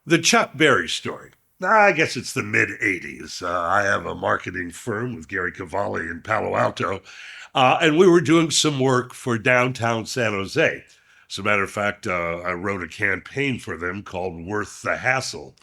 The Chuck Berry story. I guess it's the mid 80s. I have a marketing firm with Gary Cavalli in Palo Alto, and we were doing some work for downtown San Jose. As a matter of fact, I wrote a campaign for them called Worth the Hassle,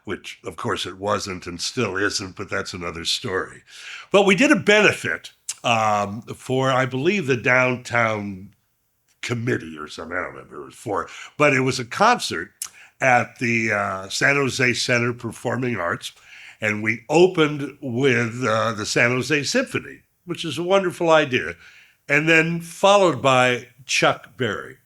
which of course it wasn't and still isn't, but that's another story. But we did a benefit for, I believe, the downtown committee or something. I don't remember who it was for, but it was a concert at the San Jose Center Performing Arts, and we opened with the San Jose Symphony, which is a wonderful idea, and then followed by Chuck Berry.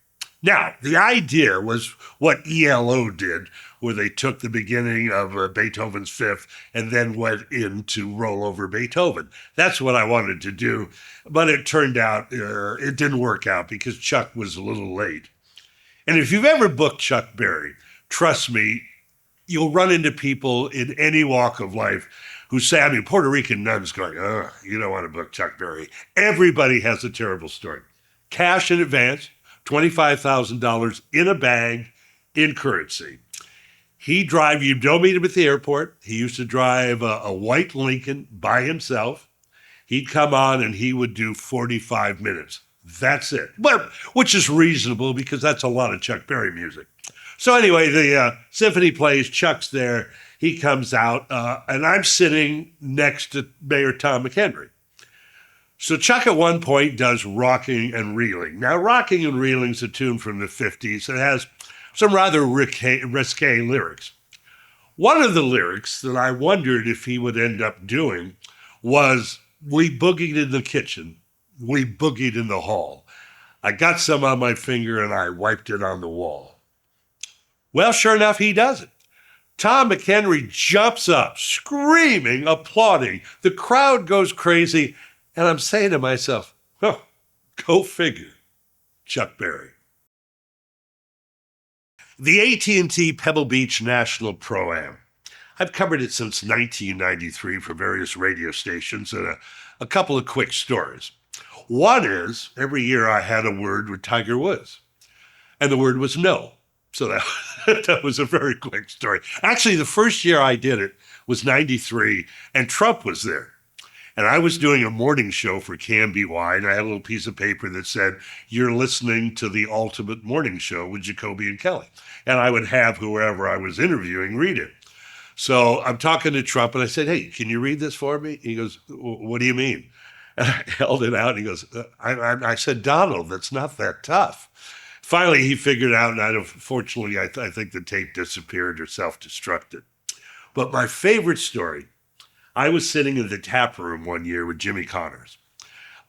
Now, the idea was what ELO did, where they took the beginning of Beethoven's Fifth and then went into Roll Over Beethoven. That's what I wanted to do, but it turned out it didn't work out because Chuck was a little late. And if you've ever booked Chuck Berry, trust me, you'll run into people in any walk of life who say, I mean, Puerto Rican nuns going, oh, you don't want to book Chuck Berry. Everybody has a terrible story. Cash in advance, $25,000 in a bag, in currency. You don't meet him at the airport. He used to drive a white Lincoln by himself. He'd come on and he would do 45 minutes. That's it. But which is reasonable because that's a lot of Chuck Berry music. So anyway, the symphony plays, Chuck's there, he comes out, and I'm sitting next to Mayor Tom McHenry. So Chuck at one point does Rocking and Reeling. Now, Rocking and Reeling is a tune from the 50s. It has some rather risque lyrics. One of the lyrics that I wondered if he would end up doing was, we boogied in the kitchen, we boogied in the hall. I got some on my finger and I wiped it on the wall. Well, sure enough, he does it. Tom McHenry jumps up, screaming, applauding. The crowd goes crazy, and I'm saying to myself, oh, go figure, Chuck Berry. The AT&T Pebble Beach National Pro-Am. I've covered it since 1993 for various radio stations, and a couple of quick stories. One is, every year I had a word with Tiger Woods, and the word was no. So that was a very quick story. Actually, the first year I did it was 93, and Trump was there. And I was doing a morning show for KMBY, and I had a little piece of paper that said, you're listening to the ultimate morning show with Jacobi and Kelly. And I would have whoever I was interviewing read it. So I'm talking to Trump, and I said, hey, can you read this for me? He goes, what do you mean? And I held it out, and he goes, I said, Donald, that's not that tough. Finally, he figured out, and unfortunately, I think the tape disappeared or self-destructed. But my favorite story, I was sitting in the tap room one year with Jimmy Connors,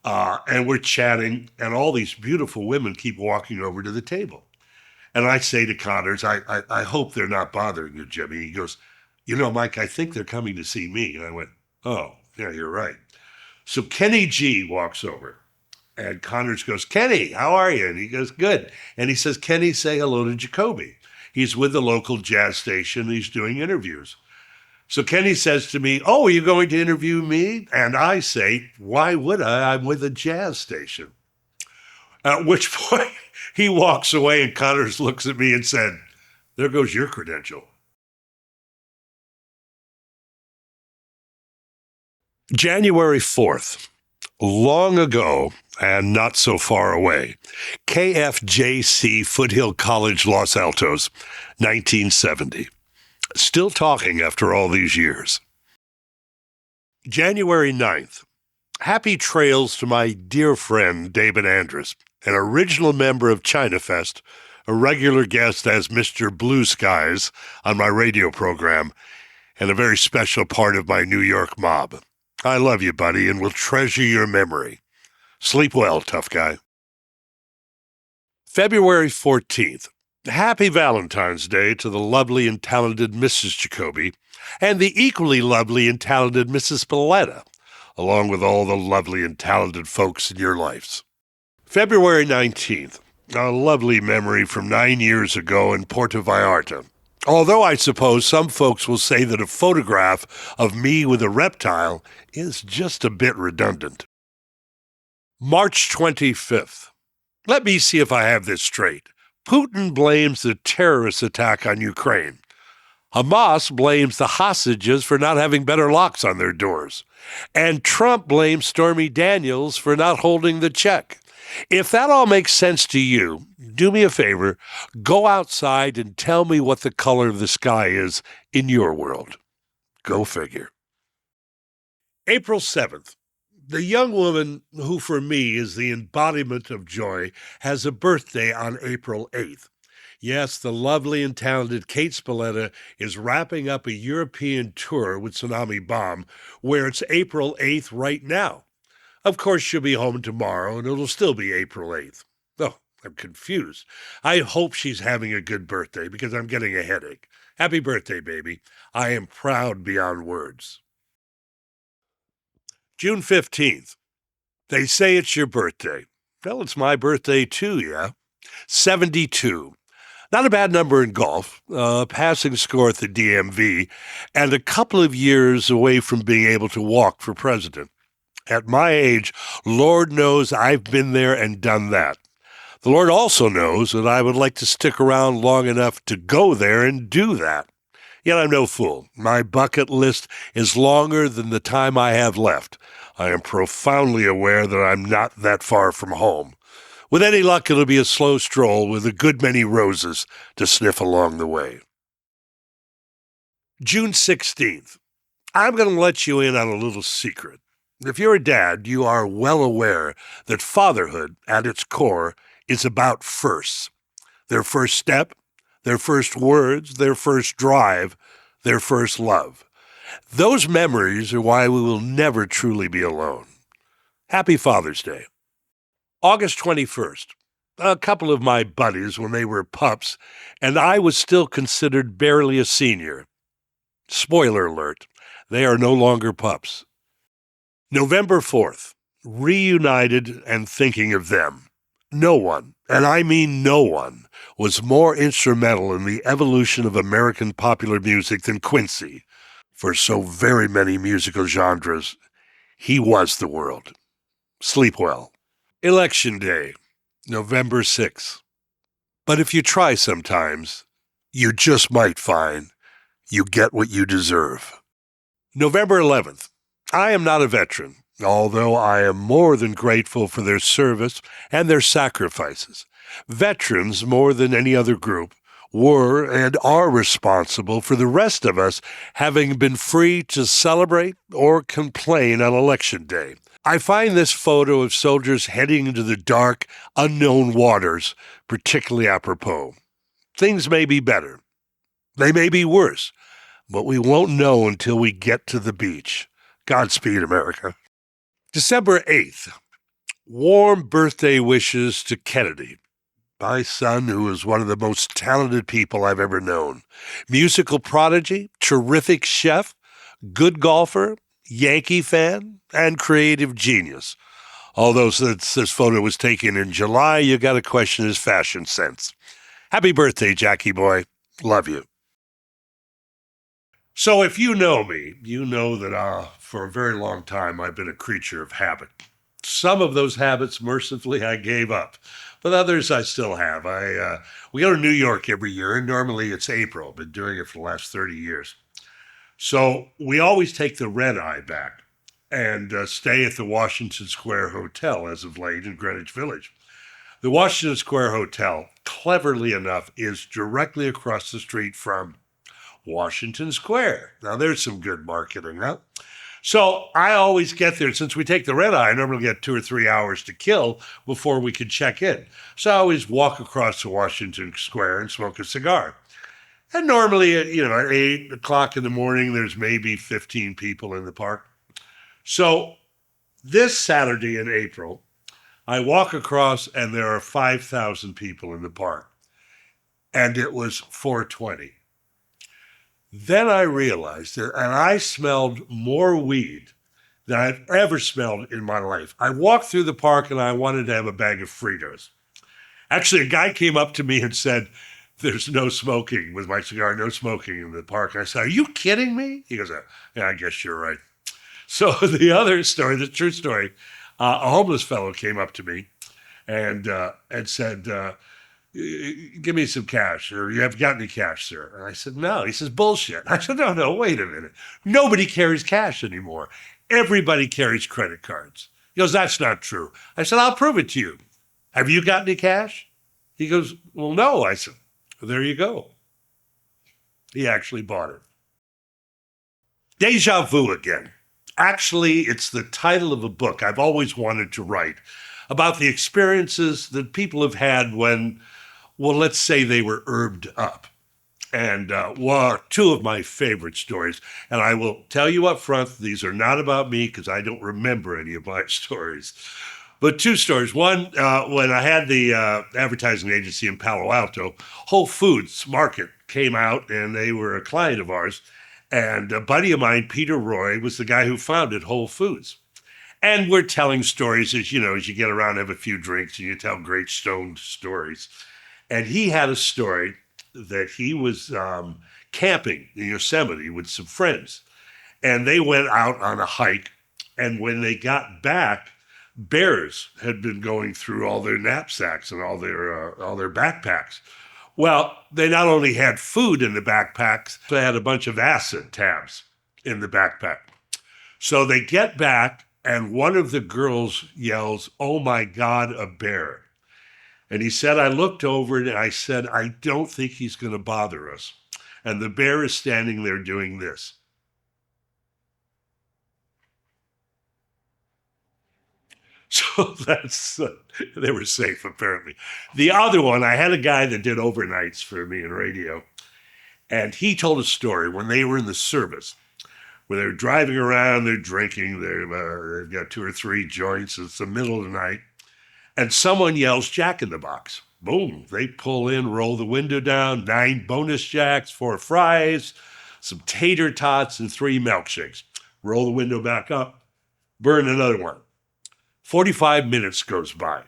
and we're chatting, and all these beautiful women keep walking over to the table. And I say to Connors, I hope they're not bothering you, Jimmy. He goes, you know, Mike, I think they're coming to see me. And I went, oh, yeah, you're right. So Kenny G walks over. And Connors goes, Kenny, how are you? And he goes, good. And he says, Kenny, say hello to Jacobi. He's with the local jazz station. He's doing interviews. So Kenny says to me, oh, are you going to interview me? And I say, why would I? I'm with a jazz station. At which point he walks away and Connors looks at me and said, there goes your credential. January 4th. Long ago, and not so far away, KFJC Foothill College, Los Altos, 1970. Still talking after all these years. January 9th. Happy trails to my dear friend David Andrus, an original member of China Fest, a regular guest as Mr. Blue Skies on my radio program, and a very special part of my New York mob. I love you, buddy, and will treasure your memory. Sleep well, tough guy. February 14th. Happy Valentine's Day to the lovely and talented Mrs. Jacobi and the equally lovely and talented Mrs. Spalletta, along with all the lovely and talented folks in your lives. February 19th. A lovely memory from 9 years ago in Puerto Vallarta. Although I suppose some folks will say that a photograph of me with a reptile is just a bit redundant. March 25th. Let me see if I have this straight. Putin blames the terrorist attack on Ukraine. Hamas blames the hostages for not having better locks on their doors. And Trump blames Stormy Daniels for not holding the check. If that all makes sense to you, do me a favor, go outside and tell me what the color of the sky is in your world. Go figure. April 7th. The young woman who for me is the embodiment of joy has a birthday on April 8th. Yes, the lovely and talented Kate Spalletta is wrapping up a European tour with Tsunami Bomb, where it's April 8th right now. Of course, she'll be home tomorrow, and it'll still be April 8th. Oh, I'm confused. I hope she's having a good birthday, because I'm getting a headache. Happy birthday, baby. I am proud beyond words. June 15th. They say it's your birthday. Well, it's my birthday too, yeah. 72. Not a bad number in golf, passing score at the DMV, and a couple of years away from being able to walk for president. At my age, Lord knows I've been there and done that. The Lord also knows that I would like to stick around long enough to go there and do that. Yet I'm no fool. My bucket list is longer than the time I have left. I am profoundly aware that I'm not that far from home. With any luck, it'll be a slow stroll with a good many roses to sniff along the way. June 16th. I'm going to let you in on a little secret. If you're a dad, you are well aware that fatherhood, at its core, is about firsts. Their first step, their first words, their first drive, their first love. Those memories are why we will never truly be alone. Happy Father's Day. August 21st. A couple of my buddies, when they were pups, and I was still considered barely a senior. Spoiler alert, they are no longer pups. November 4th. Reunited and thinking of them. No one, and I mean no one, was more instrumental in the evolution of American popular music than Quincy. For so very many musical genres, he was the world. Sleep well. Election Day, November 6th. But if you try sometimes, you just might find you get what you deserve. November 11th. I am not a veteran, although I am more than grateful for their service and their sacrifices. Veterans, more than any other group, were and are responsible for the rest of us having been free to celebrate or complain on Election Day. I find this photo of soldiers heading into the dark, unknown waters particularly apropos. Things may be better. They may be worse, but we won't know until we get to the beach. Godspeed, America. December 8th. Warm birthday wishes to Kennedy, my son, who is one of the most talented people I've ever known. Musical prodigy, terrific chef, good golfer, Yankee fan, and creative genius. Although since this photo was taken in July, you got to question his fashion sense. Happy birthday, Jackie boy. Love you. So if you know me, you know that for a very long time I've been a creature of habit. Some of those habits, mercifully, I gave up. But others I still have. We go to New York every year, and normally it's April. I've been doing it for the last 30 years. So we always take the red eye back and stay at the Washington Square Hotel as of late in Greenwich Village. The Washington Square Hotel, cleverly enough, is directly across the street from Washington Square. Now, there's some good marketing, huh? So I always get there. Since we take the red eye, I normally get 2 or 3 hours to kill before we can check in. So I always walk across to Washington Square and smoke a cigar. And normally, at 8 o'clock in the morning, there's maybe 15 people in the park. So this Saturday in April, I walk across and there are 5,000 people in the park. And it was 4:20. Then I realized that, and I smelled more weed than I've ever smelled in my life. I walked through the park and I wanted to have a bag of Fritos. Actually, a guy came up to me and said, "There's no smoking with my cigar, no smoking in the park." And I said, "Are you kidding me?" He goes, "Yeah, I guess you're right." So the other story, the true story, a homeless fellow came up to me and said, Give me some cash, or you haven't got any cash, sir. And I said, no. He says, bullshit. I said, no, no, wait a minute. Nobody carries cash anymore. Everybody carries credit cards. He goes, that's not true. I said, I'll prove it to you. Have you got any cash? He goes, well, no. I said, well, there you go. He actually bought it. Deja vu again. Actually, it's the title of a book I've always wanted to write about the experiences that people have had when, well, let's say they were herbed up. And two of my favorite stories. And I will tell you up front, these are not about me because I don't remember any of my stories. But two stories. One, when I had the advertising agency in Palo Alto, Whole Foods Market came out and they were a client of ours. And a buddy of mine, Peter Roy, was the guy who founded Whole Foods. And we're telling stories as you get around, have a few drinks, and you tell great stoned stories. And he had a story that he was camping in Yosemite with some friends. And they went out on a hike. And when they got back, bears had been going through all their knapsacks and all their backpacks. Well, they not only had food in the backpacks, they had a bunch of acid tabs in the backpack. So they get back, and one of the girls yells, "Oh my God, a bear." And he said, I looked over and I said, I don't think he's going to bother us. And the bear is standing there doing this. So they were safe, apparently. The other one, I had a guy that did overnights for me in radio. And he told a story when they were in the service, where they're driving around, they're drinking, they've got 2 or 3 joints. It's the middle of the night. And someone yells, Jack in the Box. Boom. They pull in, roll the window down, 9 bonus jacks, 4 fries, some tater tots, and 3 milkshakes. Roll the window back up, burn another one. 45 minutes goes by.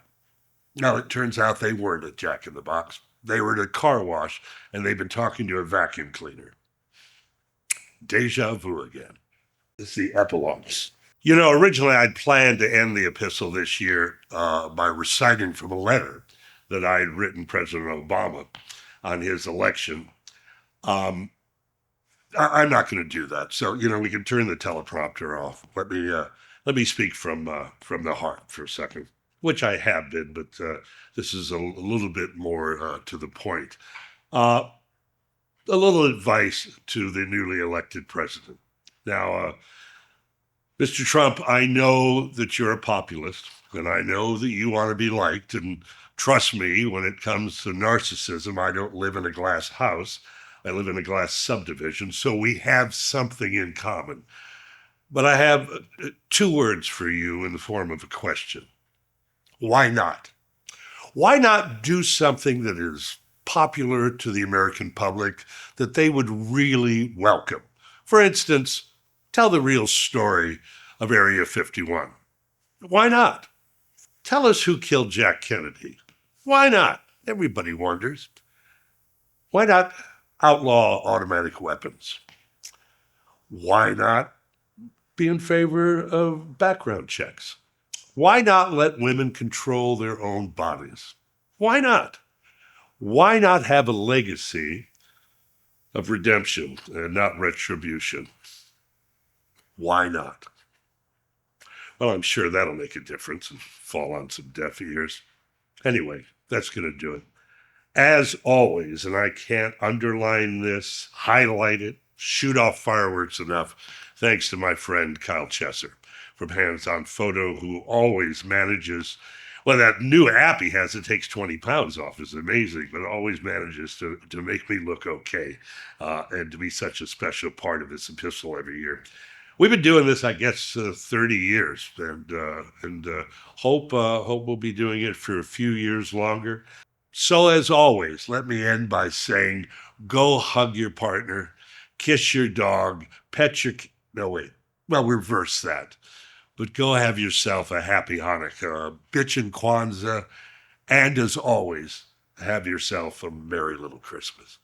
Now, it turns out they weren't at Jack in the Box. They were at a car wash, and they've been talking to a vacuum cleaner. Deja vu again. This is the epilogue. Originally I'd planned to end the epistle this year by reciting from a letter that I had written President Obama on his election. I'm not going to do that. So, we can turn the teleprompter off. Let me speak from the heart for a second, which I have been, but this is a little bit more to the point. A little advice to the newly elected president. Now, Mr. Trump, I know that you're a populist, and I know that you want to be liked. And trust me, when it comes to narcissism, I don't live in a glass house. I live in a glass subdivision, so we have something in common. But I have 2 words for you in the form of a question. Why not? Why not do something that is popular to the American public that they would really welcome? For instance, tell the real story of Area 51. Why not? Tell us who killed Jack Kennedy. Why not? Everybody wonders. Why not outlaw automatic weapons? Why not be in favor of background checks? Why not let women control their own bodies? Why not? Why not have a legacy of redemption and not retribution? Why not? Well, I'm sure that'll make a difference and fall on some deaf ears. Anyway, that's going to do it. As always, and I can't underline this, highlight it, shoot off fireworks enough, thanks to my friend Kyle Chesser from Hands On Photo, who always manages, well, that new app he has that takes 20 pounds off is amazing, but always manages to make me look okay and to be such a special part of this epistle every year. We've been doing this, I guess, 30 years, and hope we'll be doing it for a few years longer. So as always, let me end by saying, go hug your partner, kiss your dog, pet your... No, wait. Well, reverse that. But go have yourself a happy Hanukkah, bitchin' Kwanzaa, and as always, have yourself a merry little Christmas.